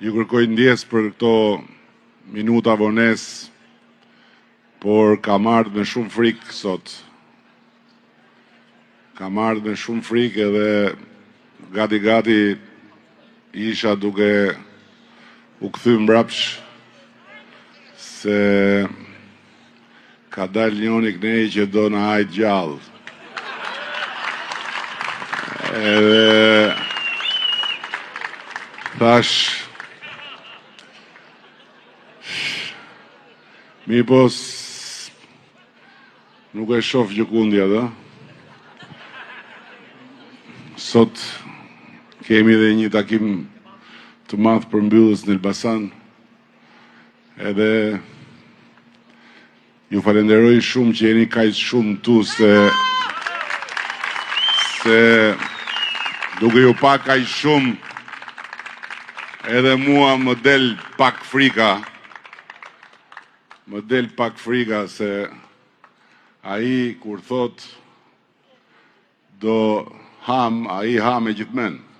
Ju kërkoj ndjes për këto minuta vones, por kam ardhur me shumë frikë sot. Kam ardhur me shumë frikë edhe gati isha duke u kthy mbrapsh se ka dalë njoni knej që do na hajt gjallë. Edhe thash mi pos nuk e shoh gjëkundja dhe. Sot kemi dhe një takim të madh për mbyllës në Elbasan. Edhe ju falenderoj shumë që jeni kaq shumë tu se duke ju pa kaq shumë edhe mua më del pak frika. Më del pak frika se ai kur thot do ham, ai ha me gjithmen.